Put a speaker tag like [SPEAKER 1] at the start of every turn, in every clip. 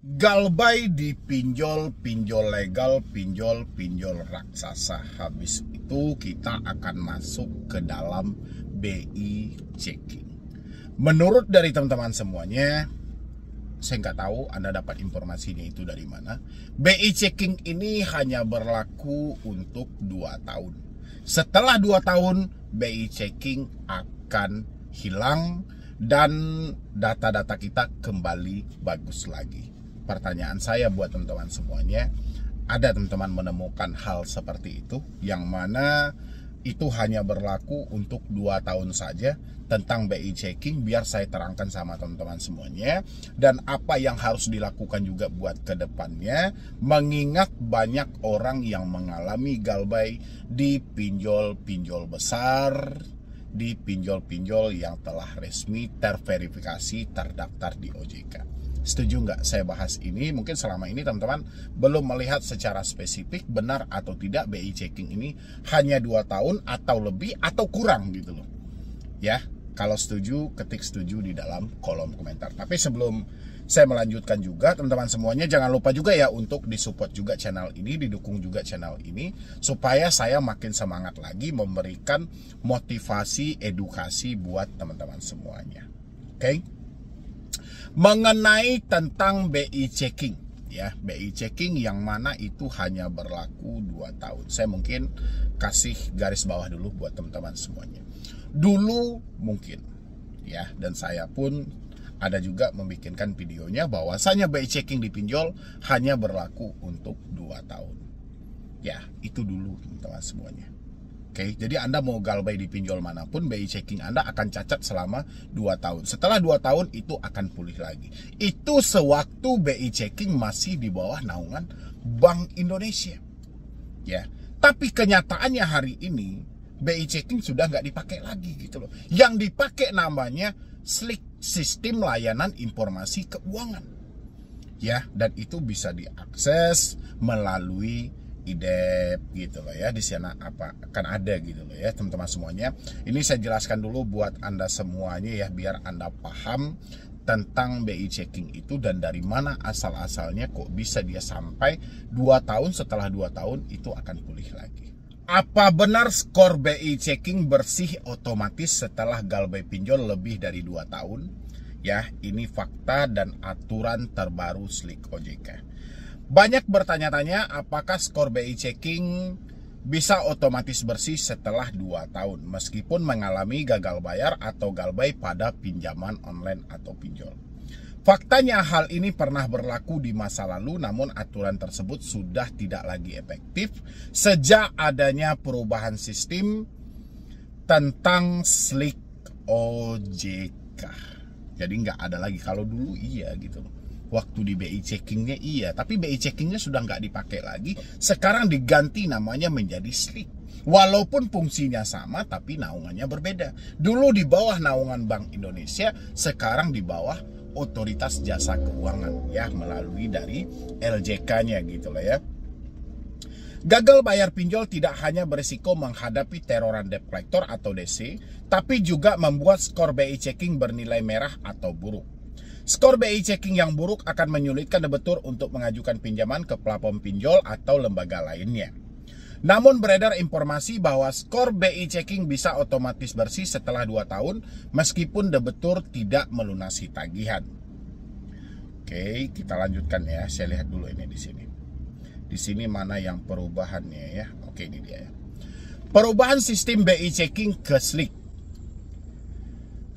[SPEAKER 1] Galbay di pinjol legal, pinjol raksasa. Habis itu kita akan masuk ke dalam BI checking. Menurut dari teman-teman semuanya, saya nggak tahu Anda dapat informasinya itu dari mana. BI checking ini hanya berlaku untuk 2 tahun. Setelah 2 tahun, BI checking akan hilang dan data-data kita kembali bagus lagi. Pertanyaan saya buat teman-teman semuanya, ada teman-teman menemukan hal seperti itu yang mana itu hanya berlaku untuk 2 tahun saja tentang BI checking? Biar saya terangkan sama teman-teman semuanya, dan apa yang harus dilakukan juga buat kedepannya, mengingat banyak orang yang mengalami galbay di pinjol-pinjol besar, di pinjol-pinjol yang telah resmi terverifikasi terdaftar di OJK. Setuju nggak saya bahas ini? Mungkin selama ini teman-teman belum melihat secara spesifik benar atau tidak BI checking ini hanya 2 tahun atau lebih atau kurang gitu loh. Ya, kalau setuju ketik setuju di dalam kolom komentar. Tapi sebelum saya melanjutkan juga, teman-teman semuanya jangan lupa juga ya untuk disupport juga channel ini, didukung juga channel ini supaya saya makin semangat lagi memberikan motivasi, edukasi buat teman-teman semuanya. Oke? Mengenai tentang BI checking, ya, BI checking yang mana itu hanya berlaku 2 tahun. Saya mungkin kasih garis bawah dulu buat teman-teman semuanya. Dulu mungkin, ya, dan saya pun ada juga membikinkan videonya bahwasanya BI checking di pinjol hanya berlaku untuk 2 tahun. Ya, itu dulu teman-teman semuanya. Oke, jadi Anda mau galbay di pinjol manapun, BI checking Anda akan cacat selama 2 tahun. Setelah 2 tahun itu akan pulih lagi. Itu sewaktu BI checking masih di bawah naungan Bank Indonesia. Ya, tapi kenyataannya hari ini BI checking sudah nggak dipakai lagi gitu loh. Yang dipakai namanya SLIK, Sistem Layanan Informasi Keuangan. Ya, dan itu bisa diakses melalui IDEP gitu loh ya. Di sana apa akan ada gitu loh ya teman-teman semuanya. Ini saya jelaskan dulu buat Anda semuanya ya, biar Anda paham tentang BI checking itu dan dari mana asal-asalnya kok bisa dia sampai 2 tahun, setelah 2 tahun itu akan pulih lagi. Apa benar skor BI checking bersih otomatis setelah galbay pinjol lebih dari 2 tahun? Ya, ini fakta dan aturan terbaru SLIK OJK. Banyak bertanya-tanya apakah skor BI checking bisa otomatis bersih setelah 2 tahun meskipun mengalami gagal bayar atau galbay pada pinjaman online atau pinjol. Faktanya hal ini pernah berlaku di masa lalu, namun aturan tersebut sudah tidak lagi efektif sejak adanya perubahan sistem tentang SLIK OJK. Jadi nggak ada lagi. Kalau dulu iya gitu loh. Waktu di BI checkingnya iya, tapi BI checkingnya sudah nggak dipakai lagi. Sekarang diganti namanya menjadi SLIK. Walaupun fungsinya sama, tapi naungannya berbeda. Dulu di bawah naungan Bank Indonesia, sekarang di bawah Otoritas Jasa Keuangan ya, melalui dari LJK-nya gitu loh ya. Gagal bayar pinjol tidak hanya berisiko menghadapi teroran debt collector atau DC, tapi juga membuat skor BI checking bernilai merah atau buruk. Skor BI checking yang buruk akan menyulitkan debitur untuk mengajukan pinjaman ke platform pinjol atau lembaga lainnya. Namun beredar informasi bahwa skor BI checking bisa otomatis bersih setelah 2 tahun meskipun debitur tidak melunasi tagihan. Oke, kita lanjutkan ya. Saya lihat dulu ini di sini. Di sini mana yang perubahannya ya. Oke, ini dia ya. Perubahan sistem BI checking ke SLIK.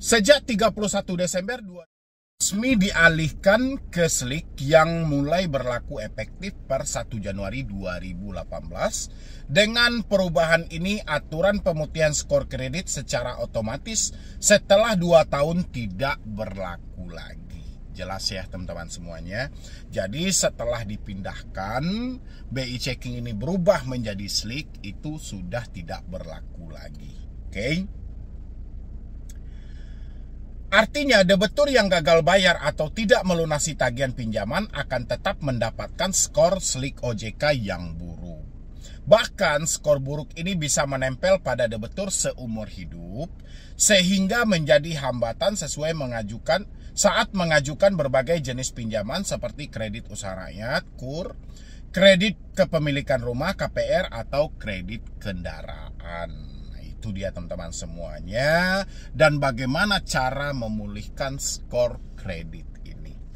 [SPEAKER 1] Sejak 31 Desember 2020 resmi dialihkan ke SLIK yang mulai berlaku efektif per 1 Januari 2018. Dengan perubahan ini, aturan pemutihan skor kredit secara otomatis setelah 2 tahun tidak berlaku lagi. Jelas ya teman-teman semuanya. Jadi setelah dipindahkan, BI checking ini berubah menjadi SLIK, itu sudah tidak berlaku lagi. Oke? Artinya debitur yang gagal bayar atau tidak melunasi tagihan pinjaman akan tetap mendapatkan skor SLIK OJK yang buruk. Bahkan skor buruk ini bisa menempel pada debitur seumur hidup, sehingga menjadi hambatan saat mengajukan berbagai jenis pinjaman seperti kredit usaha rakyat, KUR, kredit kepemilikan rumah, KPR, atau kredit kendaraan. Nah, itu dia teman-teman semuanya, dan bagaimana cara memulihkan skor kredit.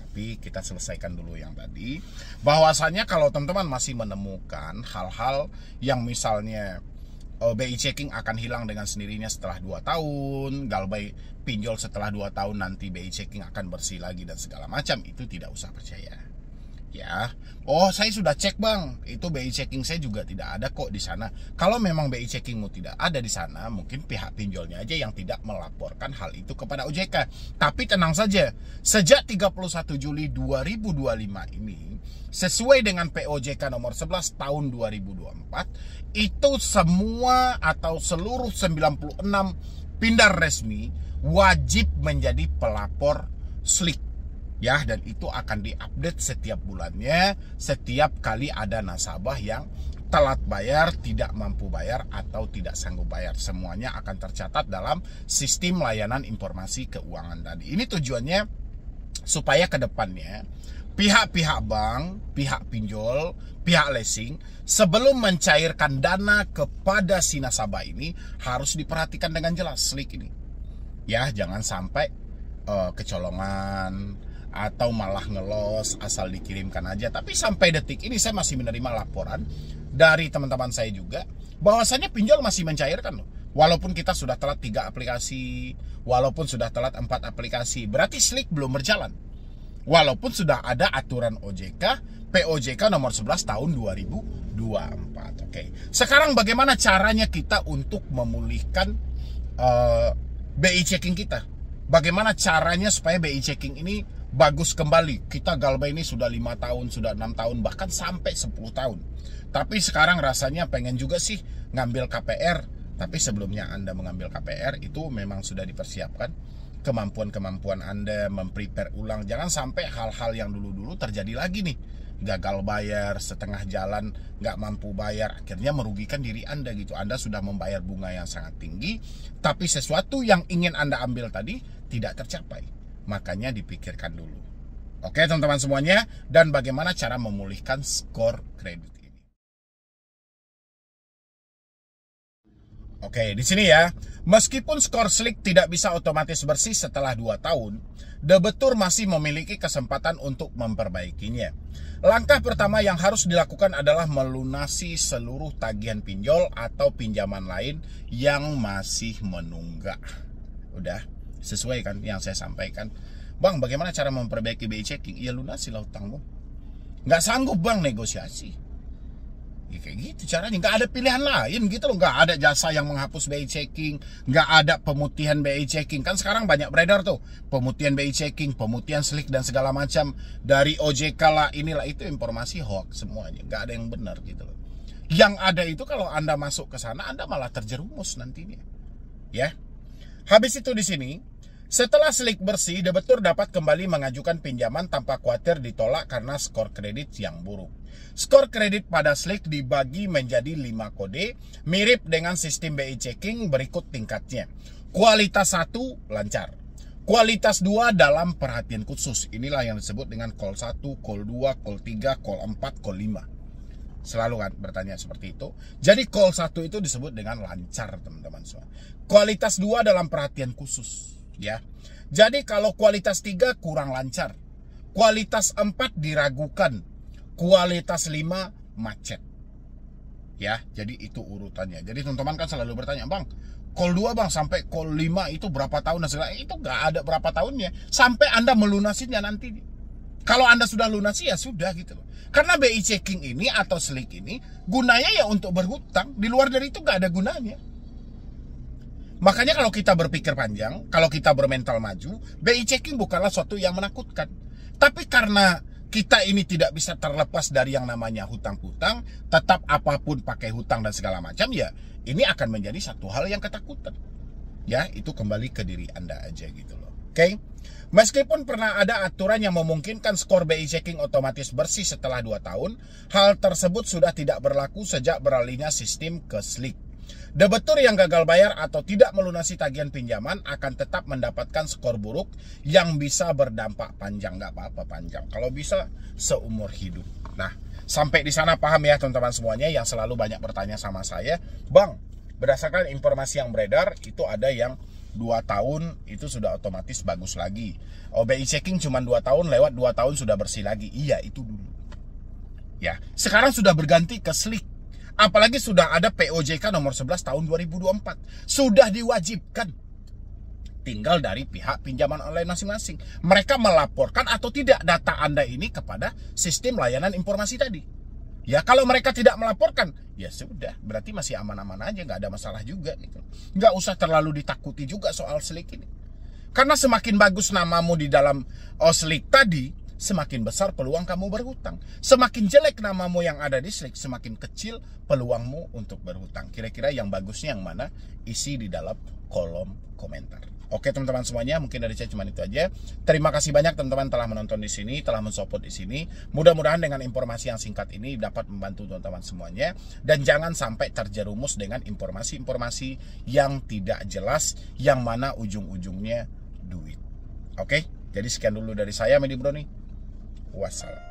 [SPEAKER 1] Tapi kita selesaikan dulu yang tadi, bahwasanya kalau teman-teman masih menemukan hal-hal yang misalnya BI checking akan hilang dengan sendirinya setelah 2 tahun, galbay pinjol setelah 2 tahun nanti BI checking akan bersih lagi dan segala macam, itu tidak usah percaya. Ya, oh saya sudah cek bang, itu BI checking saya juga tidak ada kok di sana. Kalau memang BI checkingmu tidak ada di sana, mungkin pihak pinjolnya aja yang tidak melaporkan hal itu kepada OJK. Tapi tenang saja, sejak 31 Juli 2025 ini, sesuai dengan POJK nomor 11 tahun 2024, itu semua atau seluruh 96 pindar resmi wajib menjadi pelapor SLIK. Ya, dan itu akan diupdate setiap bulannya, setiap kali ada nasabah yang telat bayar, tidak mampu bayar, atau tidak sanggup bayar. Semuanya akan tercatat dalam sistem layanan informasi keuangan tadi. Ini tujuannya supaya ke depannya pihak-pihak bank, pihak pinjol, pihak leasing, sebelum mencairkan dana kepada si nasabah ini, harus diperhatikan dengan jelas SLIK ini. Ya, jangan sampai kecolongan, atau malah ngelos asal dikirimkan aja. Tapi sampai detik ini saya masih menerima laporan dari teman-teman saya juga, bahwasannya pinjol masih mencairkan loh. Walaupun kita sudah telat 3 aplikasi, walaupun sudah telat 4 aplikasi, berarti SLIK belum berjalan. Walaupun sudah ada aturan OJK, POJK nomor 11 tahun 2024. Oke. Sekarang bagaimana caranya kita untuk memulihkan BI checking kita? Bagaimana caranya supaya BI checking ini bagus kembali? Kita galbay ini sudah 5 tahun, sudah 6 tahun, bahkan sampai 10 tahun. Tapi sekarang rasanya pengen juga sih ngambil KPR. Tapi sebelumnya Anda mengambil KPR, itu memang sudah dipersiapkan kemampuan-kemampuan Anda, memprepare ulang. Jangan sampai hal-hal yang dulu-dulu terjadi lagi nih. Gagal bayar, setengah jalan, nggak mampu bayar, akhirnya merugikan diri Anda gitu. Anda sudah membayar bunga yang sangat tinggi, tapi sesuatu yang ingin Anda ambil tadi tidak tercapai. Makanya dipikirkan dulu. Oke teman-teman semuanya, dan bagaimana cara memulihkan skor kredit ini. Oke, di sini ya, meskipun skor SLIK tidak bisa otomatis bersih setelah 2 tahun, debitur masih memiliki kesempatan untuk memperbaikinya. Langkah pertama yang harus dilakukan adalah melunasi seluruh tagihan pinjol atau pinjaman lain yang masih menunggak. Udah, sesuai kan yang saya sampaikan. Bang, bagaimana cara memperbaiki BI checking? Ya lunasilah utangmu. Nggak sanggup bang, negosiasi. Ya, kayak gitu caranya, nggak ada pilihan lain gitu loh. Nggak ada jasa yang menghapus BI checking, nggak ada pemutihan BI checking. Kan sekarang banyak beredar tuh pemutihan BI checking, pemutihan SLIK dan segala macam dari OJK lah, inilah itu, informasi hoax semuanya, nggak ada yang benar gitu loh. Yang ada itu kalau Anda masuk ke sana, Anda malah terjerumus nantinya. Ya, habis itu di sini, setelah SLIK bersih, debitur dapat kembali mengajukan pinjaman tanpa khawatir ditolak karena skor kredit yang buruk. Skor kredit pada SLIK dibagi menjadi 5 kode, mirip dengan sistem BI checking, berikut tingkatnya. Kualitas 1, lancar. Kualitas 2, dalam perhatian khusus. Inilah yang disebut dengan call 1, call 2, call 3, call 4, call 5. Selalu kan bertanya seperti itu. Jadi call 1 itu disebut dengan lancar, teman-teman semua. Kualitas 2 dalam perhatian khusus. Ya, jadi kalau kualitas 3 kurang lancar, kualitas 4 diragukan, kualitas 5 macet. Ya, jadi itu urutannya. Jadi teman-teman kan selalu bertanya, bang, call 2 bang sampai call 5 itu berapa tahun dan segala. Itu nggak ada berapa tahunnya, sampai Anda melunasinya nanti. Kalau Anda sudah lunasi ya sudah gitu loh. Karena BI checking ini atau SLIK ini gunanya ya untuk berhutang, di luar dari itu nggak ada gunanya. Makanya kalau kita berpikir panjang, kalau kita bermental maju, BI checking bukanlah suatu yang menakutkan. Tapi karena kita ini tidak bisa terlepas dari yang namanya hutang-hutang, tetap apapun pakai hutang dan segala macam, ya ini akan menjadi satu hal yang ketakutan. Ya, itu kembali ke diri Anda aja gitu loh. Oke. Meskipun pernah ada aturan yang memungkinkan skor BI checking otomatis bersih setelah 2 tahun, hal tersebut sudah tidak berlaku sejak beralihnya sistem ke SLIK. Debitur yang gagal bayar atau tidak melunasi tagihan pinjaman akan tetap mendapatkan skor buruk yang bisa berdampak panjang. Nggak apa-apa panjang, kalau bisa seumur hidup. Nah, sampai di sana paham ya teman-teman semuanya yang selalu banyak bertanya sama saya, Bang, berdasarkan informasi yang beredar itu ada yang 2 tahun itu sudah otomatis bagus lagi. BI checking cuma 2 tahun, lewat 2 tahun sudah bersih lagi. Iya, itu dulu. Ya, sekarang sudah berganti ke SLIK. Apalagi sudah ada POJK nomor 11 tahun 2024. Sudah diwajibkan. Tinggal dari pihak pinjaman online masing-masing. Mereka melaporkan atau tidak data Anda ini kepada sistem layanan informasi tadi. Ya, kalau mereka tidak melaporkan, ya sudah, berarti masih aman-aman aja, nggak ada masalah juga gitu. Nggak usah terlalu ditakuti juga soal SLIK ini. Karena semakin bagus namamu di dalam SLIK tadi, semakin besar peluang kamu berhutang. Semakin jelek namamu yang ada di SLIK, semakin kecil peluangmu untuk berhutang. Kira-kira yang bagusnya yang mana? Isi di dalam kolom komentar. Oke teman-teman semuanya, mungkin dari saya cuma itu aja. Terima kasih banyak teman-teman telah menonton di sini, telah mensupport di sini. Mudah-mudahan dengan informasi yang singkat ini dapat membantu teman-teman semuanya, dan jangan sampai terjerumus dengan informasi-informasi yang tidak jelas, yang mana ujung-ujungnya duit. Oke, jadi sekian dulu dari saya, Medi Broni. Wassalam.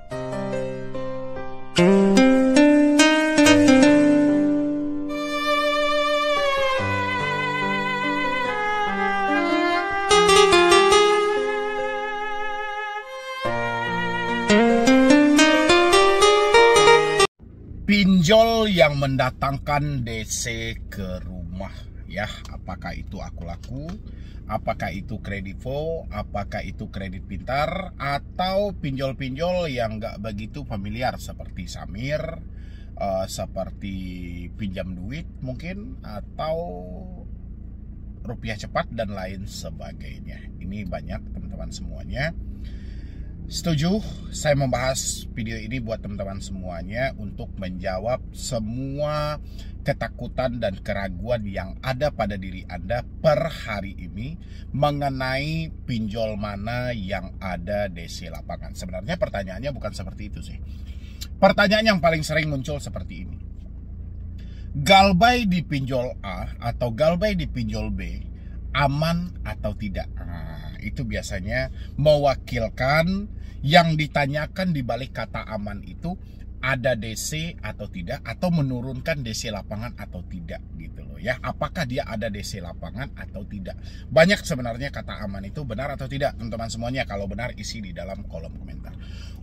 [SPEAKER 1] Pinjol yang mendatangkan DC ke rumah, ya, apakah itu Aku Laku, apakah itu Kredivo, apakah itu Kredit Pintar, atau pinjol-pinjol yang nggak begitu familiar seperti Samir, seperti pinjam duit mungkin, atau rupiah cepat dan lain sebagainya. Ini banyak teman-teman semuanya. Setuju, saya membahas video ini buat teman-teman semuanya untuk menjawab semua ketakutan dan keraguan yang ada pada diri Anda per hari ini mengenai pinjol mana yang ada DC lapangan. Sebenarnya pertanyaannya bukan seperti itu sih. Pertanyaan yang paling sering muncul seperti ini. Galbay di pinjol A atau galbay di pinjol B aman atau tidak? Nah, itu biasanya mewakilkan yang ditanyakan di balik kata aman itu ada DC atau tidak, atau menurunkan DC lapangan atau tidak gitu loh ya. Apakah dia ada DC lapangan atau tidak? Banyak sebenarnya kata aman itu benar atau tidak teman-teman semuanya. Kalau benar isi di dalam kolom komentar.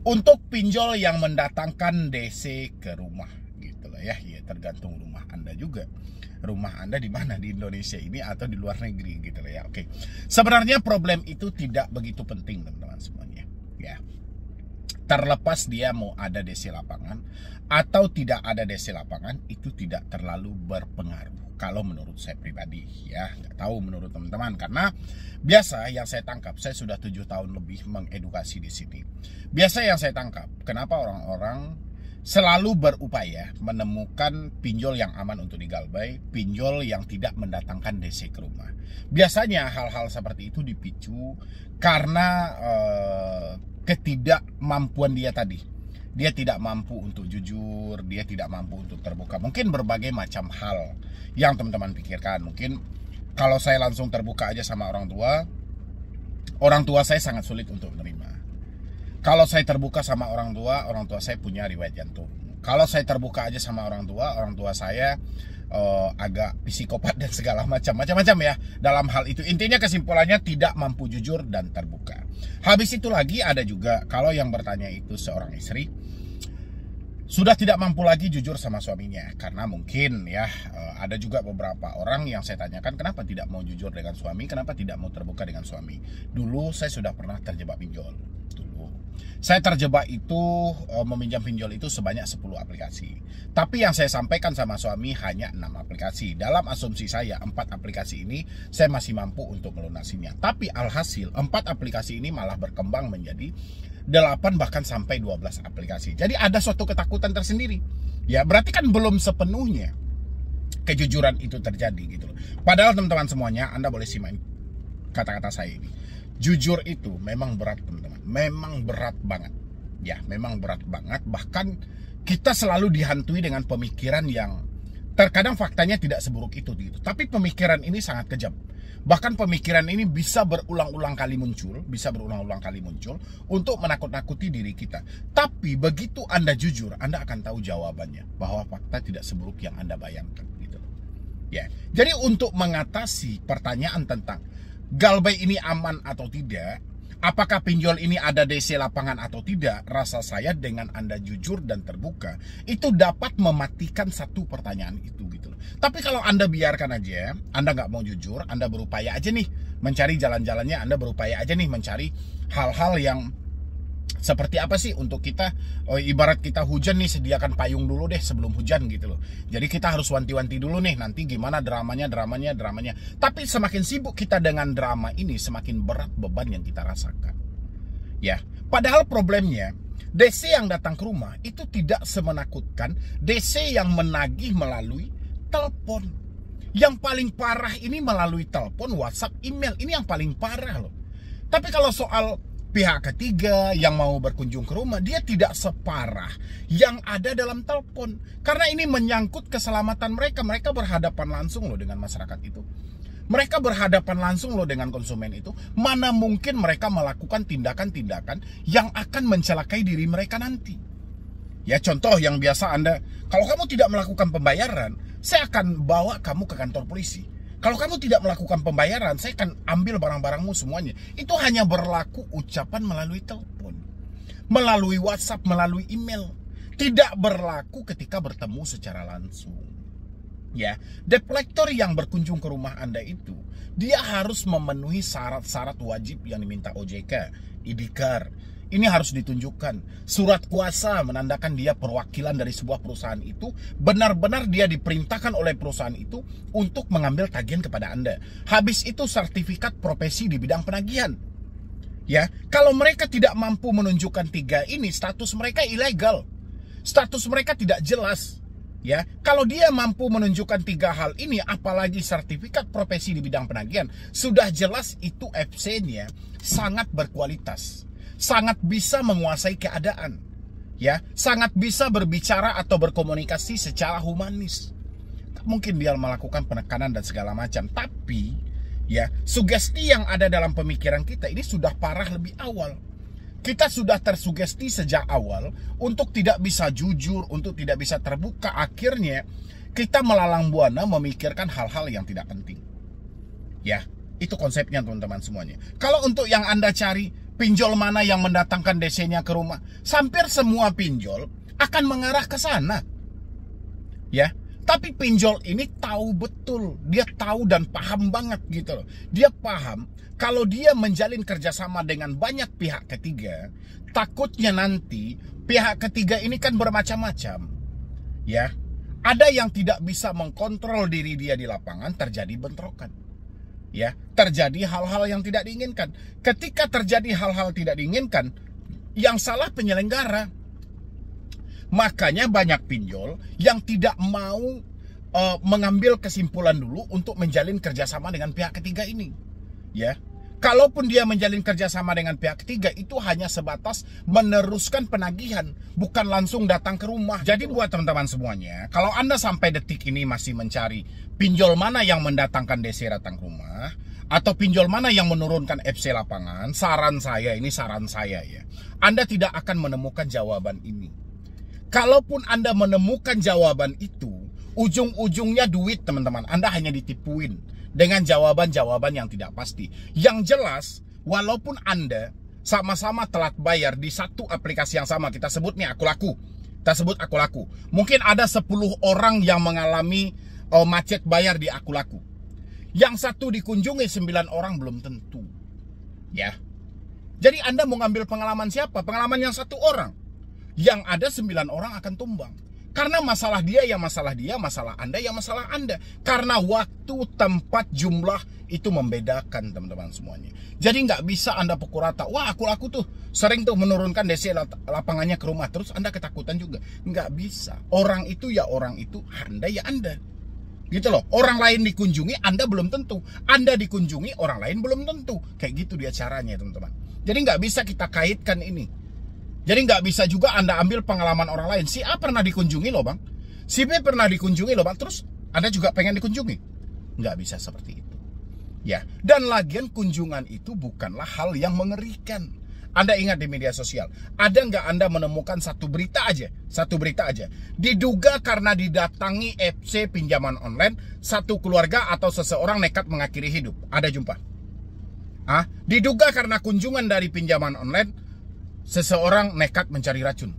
[SPEAKER 1] Untuk pinjol yang mendatangkan DC ke rumah gitu loh ya, ya tergantung rumah Anda juga. Rumah Anda di mana, di Indonesia ini atau di luar negeri gitu loh ya. Oke. Sebenarnya problem itu tidak begitu penting teman-teman semuanya. Ya. Terlepas dia mau ada DC lapangan atau tidak ada DC lapangan, itu tidak terlalu berpengaruh kalau menurut saya pribadi ya. Nggak tahu menurut teman-teman, karena biasa yang saya tangkap, saya sudah 7 tahun lebih mengedukasi di sini. Biasa yang saya tangkap, kenapa orang-orang selalu berupaya menemukan pinjol yang aman untuk digalbay, pinjol yang tidak mendatangkan DC ke rumah. Biasanya hal-hal seperti itu dipicu karena ketidakmampuan dia tadi. Dia tidak mampu untuk jujur, dia tidak mampu untuk terbuka. Mungkin berbagai macam hal yang teman-teman pikirkan. Mungkin kalau saya langsung terbuka aja sama orang tua saya sangat sulit untuk menerima. Kalau saya terbuka sama orang tua saya punya riwayat jantung. Kalau saya terbuka aja sama orang tua saya agak psikopat dan segala macam ya dalam hal itu. Intinya kesimpulannya tidak mampu jujur dan terbuka. Habis itu lagi ada juga kalau yang bertanya itu seorang istri sudah tidak mampu lagi jujur sama suaminya, karena mungkin ya ada juga beberapa orang yang saya tanyakan kenapa tidak mau jujur dengan suami, kenapa tidak mau terbuka dengan suami. Dulu saya sudah pernah terjebak pinjol. Saya terjebak itu meminjam pinjol itu sebanyak 10 aplikasi. Tapi yang saya sampaikan sama suami hanya 6 aplikasi. Dalam asumsi saya 4 aplikasi ini saya masih mampu untuk melunasinya. Tapi alhasil 4 aplikasi ini malah berkembang menjadi 8 bahkan sampai 12 aplikasi. Jadi ada suatu ketakutan tersendiri. Ya, berarti kan belum sepenuhnya kejujuran itu terjadi gitu loh. Padahal teman-teman semuanya, Anda boleh simak kata-kata saya ini. jujur itu memang berat teman-teman, memang berat banget. Ya, memang berat banget. Bahkan kita selalu dihantui dengan pemikiran yang terkadang faktanya tidak seburuk itu gitu. Tapi pemikiran ini sangat kejam. Bahkan pemikiran ini bisa berulang-ulang kali muncul, untuk menakut-nakuti diri kita. Tapi begitu Anda jujur, Anda akan tahu jawabannya, bahwa fakta tidak seburuk yang Anda bayangkan gitu. Ya. Jadi untuk mengatasi pertanyaan tentang Galbay ini aman atau tidak, apakah pinjol ini ada DC lapangan atau tidak, rasa saya dengan Anda jujur dan terbuka, itu dapat mematikan satu pertanyaan itu gitu loh. Tapi kalau Anda biarkan aja, Anda nggak mau jujur, Anda berupaya aja nih mencari jalan-jalannya, Anda berupaya aja nih mencari hal-hal yang seperti apa sih untuk kita, ibarat kita hujan nih, sediakan payung dulu deh sebelum hujan gitu loh. Jadi kita harus wanti-wanti dulu nih, nanti gimana dramanya. Tapi semakin sibuk kita dengan drama ini, semakin berat beban yang kita rasakan. Ya, padahal problemnya DC yang datang ke rumah itu tidak semenakutkan DC yang menagih melalui telepon. Yang paling parah ini melalui telepon, WhatsApp, email, ini yang paling parah loh. Tapi kalau soal pihak ketiga yang mau berkunjung ke rumah, dia tidak separah yang ada dalam telepon. Karena ini menyangkut keselamatan mereka. Mereka berhadapan langsung loh dengan masyarakat itu. Mereka berhadapan langsung loh dengan konsumen itu. Mana mungkin mereka melakukan tindakan-tindakan yang akan mencelakai diri mereka nanti. Ya, contoh yang biasa Anda, kalau kamu tidak melakukan pembayaran, saya akan bawa kamu ke kantor polisi. Kalau kamu tidak melakukan pembayaran, saya akan ambil barang-barangmu semuanya. Itu hanya berlaku ucapan melalui telepon, melalui WhatsApp, melalui email. Tidak berlaku ketika bertemu secara langsung. Ya, debt collector yang berkunjung ke rumah Anda itu, dia harus memenuhi syarat-syarat wajib yang diminta OJK, IDKAR. Ini harus ditunjukkan. Surat kuasa menandakan dia perwakilan dari sebuah perusahaan itu. Benar-benar dia diperintahkan oleh perusahaan itu untuk mengambil tagihan kepada Anda. Habis itu sertifikat profesi di bidang penagihan. Ya, kalau mereka tidak mampu menunjukkan 3 ini, status mereka ilegal. Status mereka tidak jelas. Ya, kalau dia mampu menunjukkan 3 hal ini, apalagi sertifikat profesi di bidang penagihan, sudah jelas itu FC-nya sangat berkualitas. Sangat bisa menguasai keadaan, ya, sangat bisa berbicara atau berkomunikasi secara humanis. Mungkin dia melakukan penekanan dan segala macam, tapi ya, sugesti yang ada dalam pemikiran kita ini sudah parah lebih awal. Kita sudah tersugesti sejak awal untuk tidak bisa jujur, untuk tidak bisa terbuka. Akhirnya kita melalang buana memikirkan hal-hal yang tidak penting. Ya, itu konsepnya teman-teman semuanya. Kalau untuk yang Anda cari pinjol mana yang mendatangkan DC-nya ke rumah, hampir semua pinjol akan mengarah ke sana. Ya, tapi pinjol ini tahu betul, dia tahu dan paham banget gitu loh. Dia paham kalau dia menjalin kerjasama dengan banyak pihak ketiga, takutnya nanti pihak ketiga ini kan bermacam-macam. Ya, ada yang tidak bisa mengkontrol diri dia di lapangan, terjadi bentrokan. Ya, terjadi hal-hal yang tidak diinginkan. Ketika terjadi hal-hal tidak diinginkan, yang salah penyelenggara. Makanya banyak pinjol yang tidak mau mengambil kesimpulan dulu untuk menjalin kerjasama dengan pihak ketiga ini. Ya, kalaupun dia menjalin kerjasama dengan pihak ketiga, itu hanya sebatas meneruskan penagihan, bukan langsung datang ke rumah. Jadi buat teman-teman semuanya, kalau Anda sampai detik ini masih mencari pinjol mana yang mendatangkan DC datang ke rumah, atau pinjol mana yang menurunkan FC lapangan, saran saya ya, Anda tidak akan menemukan jawaban ini. Kalaupun Anda menemukan jawaban itu, ujung-ujungnya duit teman-teman. Anda hanya ditipuin dengan jawaban-jawaban yang tidak pasti. Yang jelas, walaupun Anda sama-sama telat bayar di satu aplikasi yang sama, kita sebut nih Akulaku. Mungkin ada 10 orang yang mengalami macet bayar di Akulaku. Yang satu dikunjungi 9 orang belum tentu. Ya. Jadi Anda mau ngambil pengalaman siapa? Pengalaman yang 1 orang. Yang ada 9 orang akan tumbang. Karena masalah dia, masalah Anda, masalah Anda. Karena waktu, tempat, jumlah itu membedakan teman-teman semuanya. Jadi nggak bisa Anda pukul rata. Wah, Akulaku tuh sering tuh menurunkan DC lapangannya ke rumah. Terus Anda ketakutan juga. Nggak bisa. Orang itu ya orang itu, Anda ya Anda. Gitu loh. Orang lain dikunjungi, Anda belum tentu. Anda dikunjungi, orang lain belum tentu. Kayak gitu dia caranya, teman-teman. Jadi nggak bisa kita kaitkan ini. Jadi nggak bisa juga Anda ambil pengalaman orang lain. Si A pernah dikunjungi loh bang, si B pernah dikunjungi loh bang, terus Anda juga pengen dikunjungi. Nggak bisa seperti itu. Ya, dan lagian kunjungan itu bukanlah hal yang mengerikan. Anda ingat di media sosial, ada nggak Anda menemukan satu berita aja, diduga karena didatangi FC pinjaman online, satu keluarga atau seseorang nekat mengakhiri hidup. Ada jumpa? Diduga karena kunjungan dari pinjaman online, seseorang nekat mencari racun.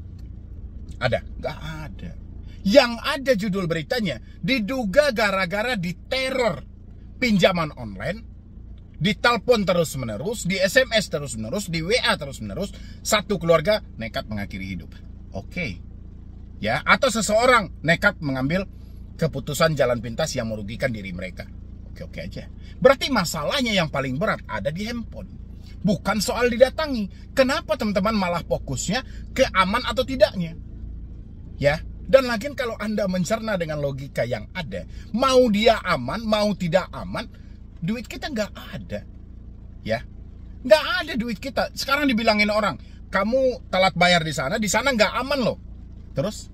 [SPEAKER 1] Ada? Nggak ada. Yang ada judul beritanya, diduga gara-gara diteror pinjaman online, ditelepon terus-menerus, di SMS terus-menerus, di WA terus-menerus, satu keluarga nekat mengakhiri hidup. Oke. Ya, atau seseorang nekat mengambil keputusan jalan pintas yang merugikan diri mereka. Oke aja. Berarti masalahnya yang paling berat ada di handphone. Bukan soal didatangi. Kenapa teman-teman malah fokusnya ke aman atau tidaknya? Ya, dan lagi kalau Anda mencerna dengan logika yang ada, mau dia aman, mau tidak aman, duit kita nggak ada, ya, nggak ada duit kita. Sekarang dibilangin orang, kamu telat bayar di sana nggak aman loh. Terus,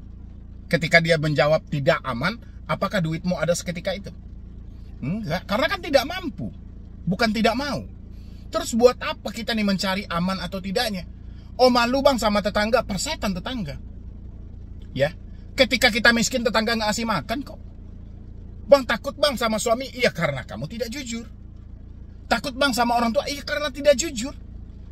[SPEAKER 1] ketika dia menjawab tidak aman, apakah duitmu ada seketika itu? Enggak, karena kan tidak mampu, bukan tidak mau. Terus buat apa kita nih mencari aman atau tidaknya? Oh malu bang sama tetangga, persetan tetangga. Ya, ketika kita miskin tetangga nggak ngasih makan kok. Bang takut bang sama suami, iya karena kamu tidak jujur. Takut bang sama orang tua, iya karena tidak jujur.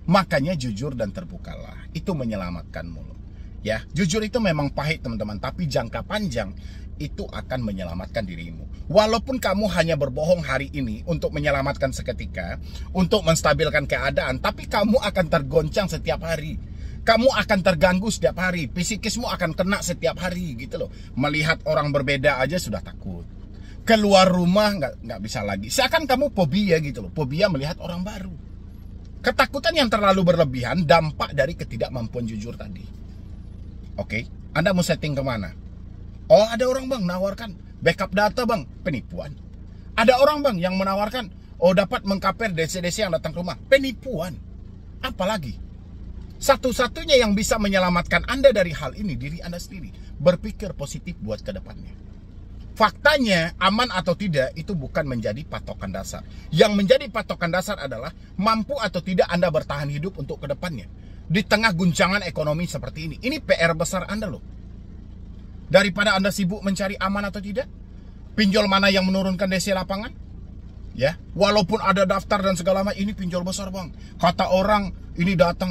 [SPEAKER 1] Makanya jujur dan terbukalah, itu menyelamatkanmu loh. Ya, jujur itu memang pahit teman-teman, tapi jangka panjang itu akan menyelamatkan dirimu. Walaupun kamu hanya berbohong hari ini untuk menyelamatkan seketika, untuk menstabilkan keadaan, tapi kamu akan tergoncang setiap hari. Kamu akan terganggu setiap hari, psikismu akan kena setiap hari gitu loh. Melihat orang berbeda aja sudah takut. Keluar rumah nggak bisa lagi. Seakan kamu fobia gitu loh. Fobia melihat orang baru. Ketakutan yang terlalu berlebihan dampak dari ketidakmampuan jujur tadi. Oke, Anda mau setting kemana? Oh ada orang bang nawarkan backup data bang, penipuan. Ada orang bang yang menawarkan, oh dapat mengkaper DC-DC yang datang ke rumah, penipuan. Apalagi? Satu-satunya yang bisa menyelamatkan Anda dari hal ini, diri Anda sendiri. Berpikir positif buat ke depannya. Faktanya, aman atau tidak itu bukan menjadi patokan dasar. Yang menjadi patokan dasar adalah mampu atau tidak Anda bertahan hidup untuk kedepannya. Di tengah guncangan ekonomi seperti ini. Ini PR besar Anda loh. Daripada Anda sibuk mencari aman atau tidak, pinjol mana yang menurunkan DC lapangan? Ya, walaupun ada daftar dan segala macam, ini pinjol besar bang. Kata orang, ini datang.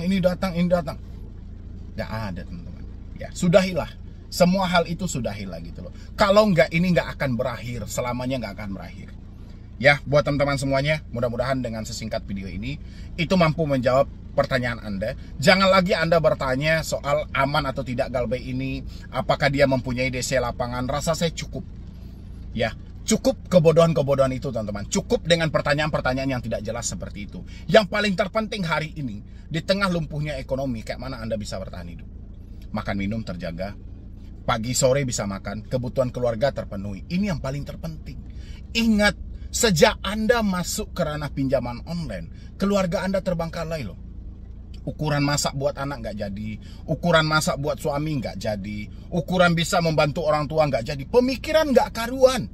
[SPEAKER 1] Gak ada teman-teman. Ya, sudahilah. Semua hal itu sudahilah gitu loh. Kalau enggak, ini enggak akan berakhir. Selamanya enggak akan berakhir. Ya, buat teman-teman semuanya, mudah-mudahan dengan sesingkat video ini, itu mampu menjawab pertanyaan Anda. Jangan lagi Anda bertanya soal aman atau tidak Galbay ini. Apakah dia mempunyai DC lapangan. Rasa saya cukup. Ya, cukup kebodohan-kebodohan itu teman-teman. Cukup dengan pertanyaan-pertanyaan yang tidak jelas seperti itu. Yang paling terpenting hari ini, di tengah lumpuhnya ekonomi, kayak mana Anda bisa bertahan hidup? Makan minum terjaga. Pagi sore bisa makan, kebutuhan keluarga terpenuhi. Ini yang paling terpenting. Ingat, sejak Anda masuk ke ranah pinjaman online, keluarga Anda terbengkalai loh. Ukuran masak buat anak nggak jadi, ukuran masak buat suami nggak jadi, ukuran bisa membantu orang tua nggak jadi, pemikiran nggak karuan.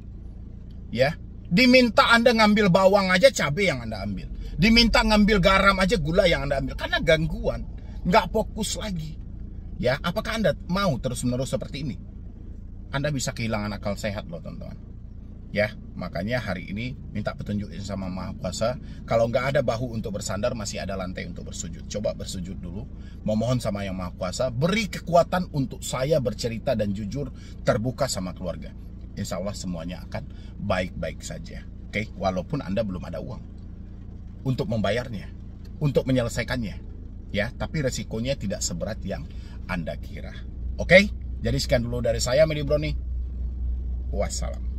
[SPEAKER 1] Ya, diminta Anda ngambil bawang aja cabai yang Anda ambil, diminta ngambil garam aja gula yang Anda ambil, karena gangguan, nggak fokus lagi. Ya, apakah Anda mau terus-menerus seperti ini? Anda bisa kehilangan akal sehat loh teman-teman. Ya, makanya hari ini minta petunjuk sama Maha Kuasa. Kalau nggak ada bahu untuk bersandar, masih ada lantai untuk bersujud. Coba bersujud dulu, memohon sama Yang Maha Kuasa, beri kekuatan untuk saya bercerita dan jujur terbuka sama keluarga. Insya Allah semuanya akan baik-baik saja. Oke, walaupun Anda belum ada uang untuk membayarnya, untuk menyelesaikannya. Ya, tapi resikonya tidak seberat yang Anda kira. Oke, jadi sekian dulu dari saya, Medi Broni. Wassalam.